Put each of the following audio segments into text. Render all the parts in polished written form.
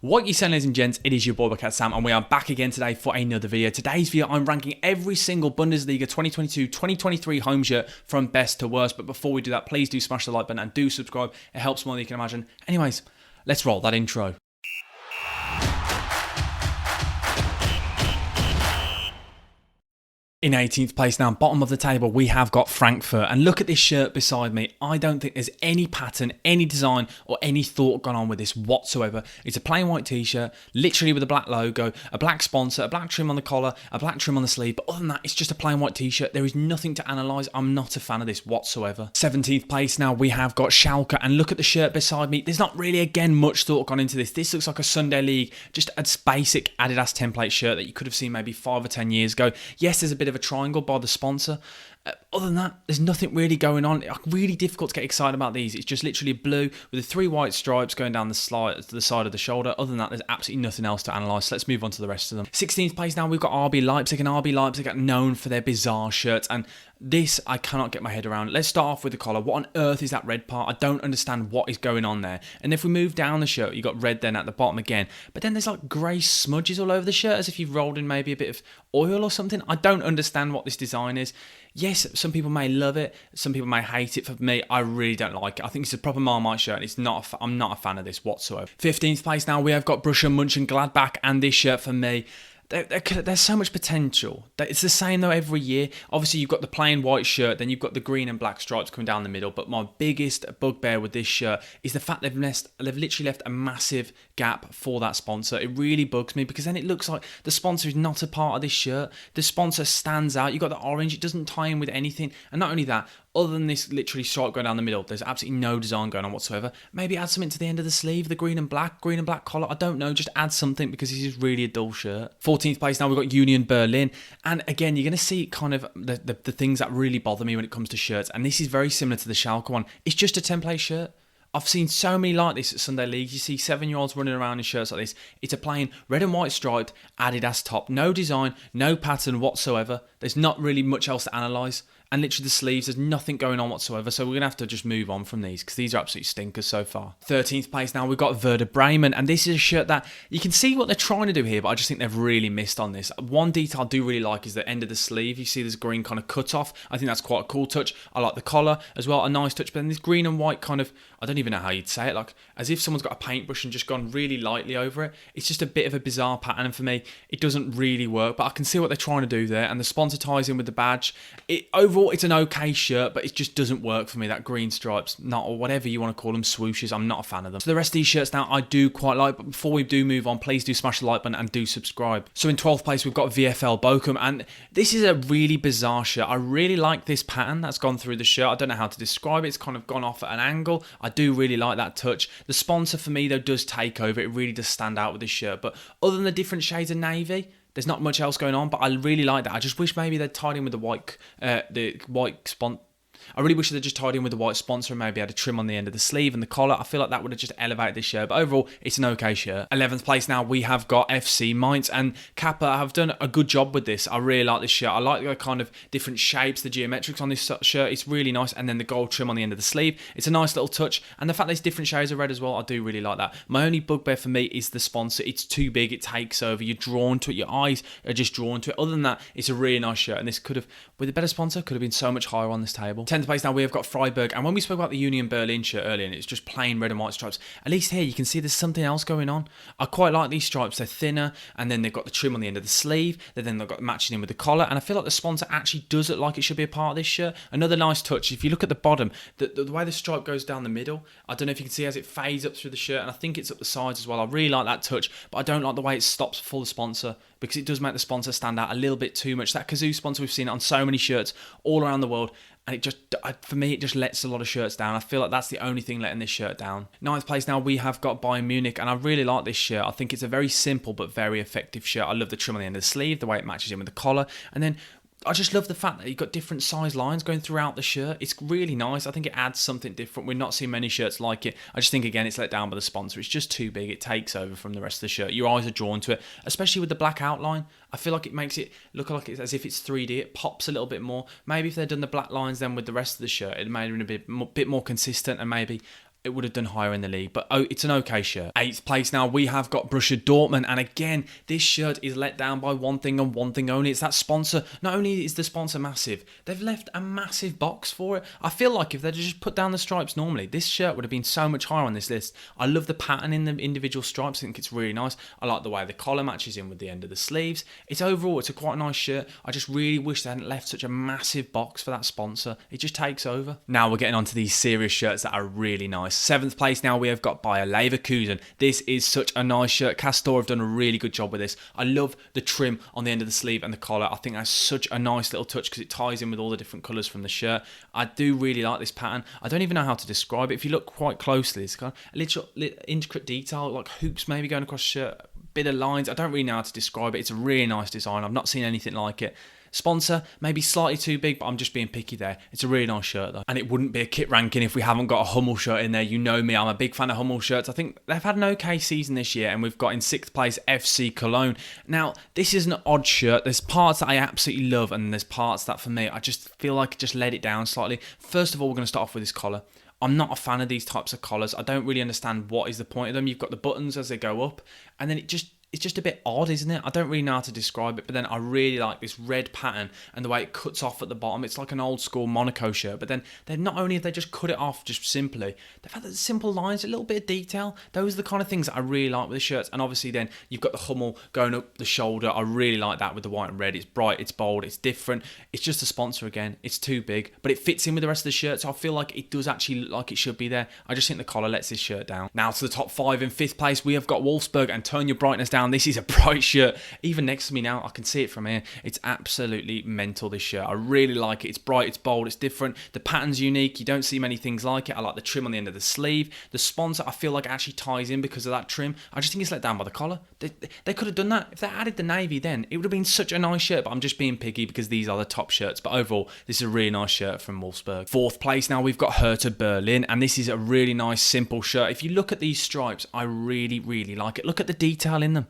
What you saying, ladies and gents, it is your boy BucketHatSam, and we are back again today for another video. Today's video, I'm ranking every single Bundesliga 2022-2023 home shirt from best to worst. But before we do that, please do smash the like button and do subscribe. It helps more than you can imagine. Anyways, let's roll that intro. In 18th place now, bottom of the table, we have got Frankfurt. And look at this shirt beside me. I don't think there's any pattern, any design, or any thought gone on with this whatsoever. It's a plain white t-shirt, literally with a black logo, a black sponsor, a black trim on the collar, a black trim on the sleeve. But other than that, it's just a plain white t-shirt. There is nothing to analyse. I'm not a fan of this whatsoever. 17th place now, we have got Schalke. And look at the shirt beside me. There's not really, again, much thought gone into this. This looks like a Sunday League, just a basic Adidas template shirt that you could have seen maybe 5 or 10 years ago. Yes, there's a bit of a triangle by the sponsor. Other than that, there's nothing really going on. Really difficult to get excited about these. It's just literally blue with the 3 white stripes going down the side of the shoulder. Other than that, there's absolutely nothing else to analyse. So let's move on to the rest of them. 16th place now, we've got RB Leipzig, and RB Leipzig are known for their bizarre shirts, and this I cannot get my head around. Let's start off with the collar. What on earth is that red part? I don't understand what is going on there. And if we move down the shirt, you got red then at the bottom again, but then there's like grey smudges all over the shirt as if you've rolled in maybe a bit of oil or something. I don't understand what this design is. Yes, some people may love it, some people may hate it. For me, I really don't like it. I think it's a proper Marmite shirt, and it's not. I'm not a fan of this whatsoever. 15th place now, we have got Borussia Mönchengladbach, and this shirt for me, there's so much potential. It's the same though every year. Obviously, you've got the plain white shirt, then you've got the green and black stripes coming down the middle. But my biggest bugbear with this shirt is the fact they've literally left a massive gap for that sponsor. It really bugs me because then it looks like the sponsor is not a part of this shirt. The sponsor stands out. You've got the orange. It doesn't tie in with anything. And not only that, other than this literally stripe going down the middle, there's absolutely no design going on whatsoever. Maybe add something to the end of the sleeve, the green and black collar. I don't know. Just add something because this is really a dull shirt. 14th place now, we've got Union Berlin. And again, you're going to see kind of the things that really bother me when it comes to shirts. And this is very similar to the Schalke one. It's just a template shirt. I've seen so many like this at Sunday League. You see 7-year-olds running around in shirts like this. It's a plain red and white striped Adidas top. No design, no pattern whatsoever. There's not really much else to analyse. And literally the sleeves, there's nothing going on whatsoever. So we're going to have to just move on from these because these are absolute stinkers so far. 13th place now, we've got Verta Bremen. And this is a shirt that you can see what they're trying to do here, but I just think they've really missed on this. One detail I do really like is the end of the sleeve. You see this green kind of cut off. I think that's quite a cool touch. I like the collar as well, a nice touch. But then this green and white kind of, I don't even know how you'd say it, like as if someone's got a paintbrush and just gone really lightly over it. It's just a bit of a bizarre pattern, and for me, it doesn't really work. But I can see what they're trying to do there, and the sponsor ties in with the badge. Overall, it's an okay shirt, but it just doesn't work for me. That green stripes, or whatever you want to call them, swooshes, I'm not a fan of them. So the rest of these shirts now I do quite like, but before we do move on, please do smash the like button and do subscribe. So in 12th place, we've got VfL Bocum, and this is a really bizarre shirt. I really like this pattern that's gone through the shirt. I don't know how to describe it. It's kind of gone off at an angle. I do really like that touch. The sponsor for me though does take over. It really does stand out with this shirt, but other than the different shades of navy, there's not much else going on, but I really like that. I just wish maybe they'd tied in with the white sponsor. I really wish they'd just tied in with the white sponsor and maybe had a trim on the end of the sleeve and the collar. I feel like that would have just elevated this shirt. But overall, it's an okay shirt. 11th place now, we have got FC Mainz, and Kappa have done a good job with this. I really like this shirt. I like the kind of different shapes, the geometrics on this shirt. It's really nice. And then the gold trim on the end of the sleeve. It's a nice little touch. And the fact there's different shades of red as well, I do really like that. My only bugbear for me is the sponsor. It's too big. It takes over. You're drawn to it. Your eyes are just drawn to it. Other than that, it's a really nice shirt. And this could have, with a better sponsor, could have been so much higher on this table. 10th place now, we have got Freiburg, and when we spoke about the Union Berlin shirt earlier and it's just plain red and white stripes, at least here you can see there's something else going on. I quite like these stripes. They're thinner, and then they've got the trim on the end of the sleeve, then they've got matching in with the collar, and I feel like the sponsor actually does look like it should be a part of this shirt. Another nice touch, if you look at the bottom, the way the stripe goes down the middle, I don't know if you can see as it fades up through the shirt, and I think it's up the sides as well. I really like that touch, but I don't like the way it stops for the sponsor, because it does make the sponsor stand out a little bit too much. That kazoo sponsor, we've seen it on so many shirts all around the world, and it just, for me, it just lets a lot of shirts down. I feel like that's the only thing letting this shirt down. 9th place now, we have got Bayern Munich, and I really like this shirt. I think it's a very simple but very effective shirt. I love the trim on the end of the sleeve, the way it matches in with the collar, and then I just love the fact that you've got different size lines going throughout the shirt. It's really nice. I think it adds something different. We're not seeing many shirts like it. I just think, again, it's let down by the sponsor. It's just too big. It takes over from the rest of the shirt. Your eyes are drawn to it, especially with the black outline. I feel like it makes it look like it's as if it's 3D. It pops a little bit more. Maybe if they'd done the black lines then with the rest of the shirt, it made it a bit more consistent, and maybe it would have done higher in the league. But it's an okay shirt. 8th place now, we have got Borussia Dortmund. And again, this shirt is let down by one thing and one thing only. It's that sponsor. Not only is the sponsor massive, they've left a massive box for it. I feel like if they'd just put down the stripes normally, this shirt would have been so much higher on this list. I love the pattern in the individual stripes. I think it's really nice. I like the way the collar matches in with the end of the sleeves. It's a quite nice shirt. I just really wish they hadn't left such a massive box for that sponsor. It just takes over. Now we're getting onto these serious shirts that are really nice. 7th place now, we have got Bayer Leverkusen. This is such a nice shirt. Castor have done a really good job with this. I love the trim on the end of the sleeve and the collar. I think that's such a nice little touch because it ties in with all the different colours from the shirt. I do really like this pattern. I don't even know how to describe it. If you look quite closely, it's got a little intricate detail, like hoops maybe going across the shirt, bit of lines. I don't really know how to describe it. It's a really nice design. I've not seen anything like it. Sponsor, maybe slightly too big, but I'm just being picky there. It's a really nice shirt though. And it wouldn't be a kit ranking if we haven't got a Hummel shirt in there. You know me, I'm a big fan of Hummel shirts. I think they've had an okay season this year, and we've got in 6th place FC Cologne. Now, this is an odd shirt. There's parts that I absolutely love, and there's parts that for me, I just feel like I just let it down slightly. First of all, we're going to start off with this collar. I'm not a fan of these types of collars. I don't really understand what is the point of them. You've got the buttons as they go up, and then it's just a bit odd, isn't it? I don't really know how to describe it, but then I really like this red pattern and the way it cuts off at the bottom. It's like an old school Monaco shirt, but then not only have they just cut it off just simply, they've had the simple lines, a little bit of detail. Those are the kind of things that I really like with the shirts. And obviously then you've got the Hummel going up the shoulder. I really like that with the white and red. It's bright, it's bold, it's different. It's just a sponsor again. It's too big, but it fits in with the rest of the shirt, so I feel like it does actually look like it should be there. I just think the collar lets this shirt down. Now to the top 5. In 5th place, we have got Wolfsburg, and turn your brightness down. This is a bright shirt. Even next to me now, I can see it from here. It's absolutely mental, this shirt. I really like it. It's bright, it's bold, it's different. The pattern's unique. You don't see many things like it. I like the trim on the end of the sleeve. The sponsor, I feel like it actually ties in because of that trim. I just think it's let down by the collar. They could have done that. If they added the navy then, it would have been such a nice shirt, but I'm just being picky because these are the top shirts. But overall, this is a really nice shirt from Wolfsburg. 4th place now, we've got Hertha Berlin, and this is a really nice, simple shirt. If you look at these stripes, I really, really like it. Look at the detail in them.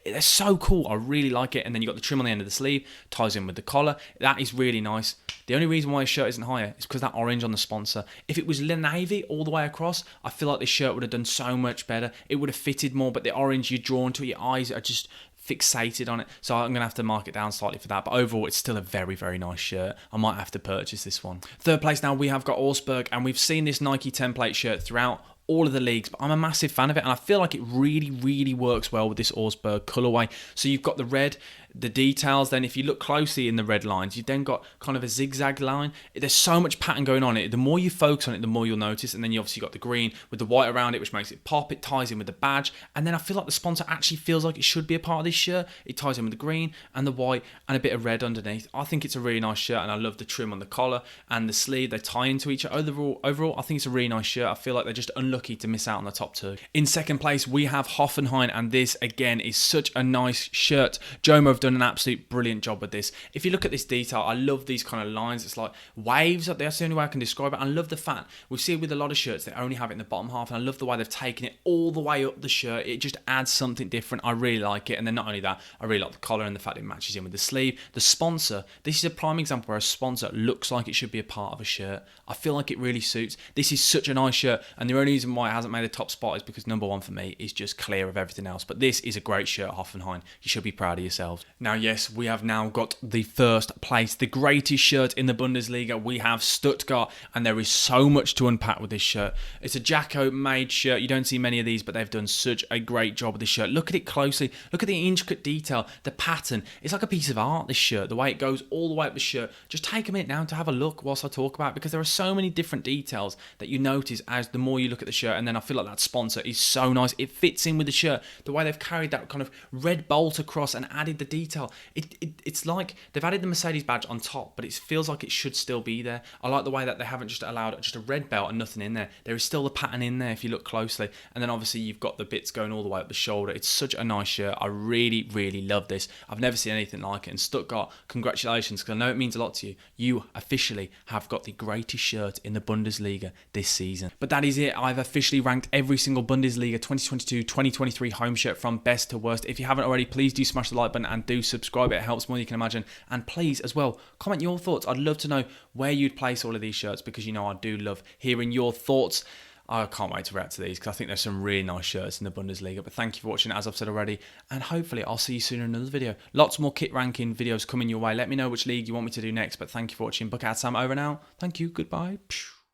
They're so cool. I really like it. And then you've got the trim on the end of the sleeve, ties in with the collar. That is really nice. The only reason why his shirt isn't higher is because that orange on the sponsor. If it was navy all the way across, I feel like this shirt would have done so much better. It would have fitted more, but the orange, you're drawn to it, your eyes are just fixated on it. So I'm going to have to mark it down slightly for that. But overall, it's still a very, very nice shirt. I might have to purchase this one. 3rd place now, we have got Ausberg, and we've seen this Nike template shirt throughout all of the leagues, but I'm a massive fan of it, and I feel like it really, really works well with this Ausberg colourway. So you've got the red, the details, then if you look closely in the red lines, you've then got kind of a zigzag line. There's so much pattern going on. The more you focus on it, the more you'll notice. And then you obviously got the green with the white around it, which makes it pop. It ties in with the badge. And then I feel like the sponsor actually feels like it should be a part of this shirt. It ties in with the green and the white and a bit of red underneath. I think it's a really nice shirt, and I love the trim on the collar and the sleeve. They tie into each other. Overall, I think it's a really nice shirt. I feel like they're just unlucky to miss out on the top 2. In 2nd place, we have Hoffenheim, and this again is such a nice shirt. Jomo have done an absolute brilliant job with this. If you look at this detail, I love these kind of lines. It's like waves up there. That's the only way I can describe it. I love the fact we see it with a lot of shirts, they only have it in the bottom half, and I love the way they've taken it all the way up the shirt. It just adds something different. I really like it. And then not only that, I really like the collar and the fact it matches in with the sleeve. The sponsor, this is a prime example where a sponsor looks like it should be a part of a shirt. I feel like it really suits. This is such a nice shirt, and the only reason why it hasn't made a top spot is because number 1 for me is just clear of everything else. But this is a great shirt, Hoffenheim. You should be proud of yourselves. Now, yes, we have now got the 1st place, the greatest shirt in the Bundesliga. We have Stuttgart, and there is so much to unpack with this shirt. It's a Jacko made shirt. You don't see many of these, but they've done such a great job with this shirt. Look at it closely. Look at the intricate detail, the pattern. It's like a piece of art, this shirt, the way it goes all the way up the shirt. Just take a minute now to have a look whilst I talk about it, because there are so many different details that you notice as the more you look at the shirt. And then I feel like that sponsor is so nice. It fits in with the shirt. The way they've carried that kind of red bolt across and added the detail. It's like they've added the Mercedes badge on top, but it feels like it should still be there. I like the way that they haven't just allowed just a red belt and nothing in there. There is still the pattern in there if you look closely. And then obviously you've got the bits going all the way up the shoulder. It's such a nice shirt. I really, really love this. I've never seen anything like it. And Stuttgart, congratulations, because I know it means a lot to you. You officially have got the greatest shirt in the Bundesliga this season. But that is it. I've officially ranked every single Bundesliga 2022-2023 home shirt from best to worst. If you haven't already, please do smash the like button and do subscribe. It helps more than you can imagine. And please, as well, comment your thoughts. I'd love to know where you'd place all of these shirts, because you know I do love hearing your thoughts. I can't wait to react to these because I think there's some really nice shirts in the Bundesliga. But thank you for watching, as I've said already, and hopefully I'll see you soon in another video. Lots more kit ranking videos coming your way. Let me know which league you want me to do next. But thank you for watching. BucketHatSam over now. Thank you. Goodbye.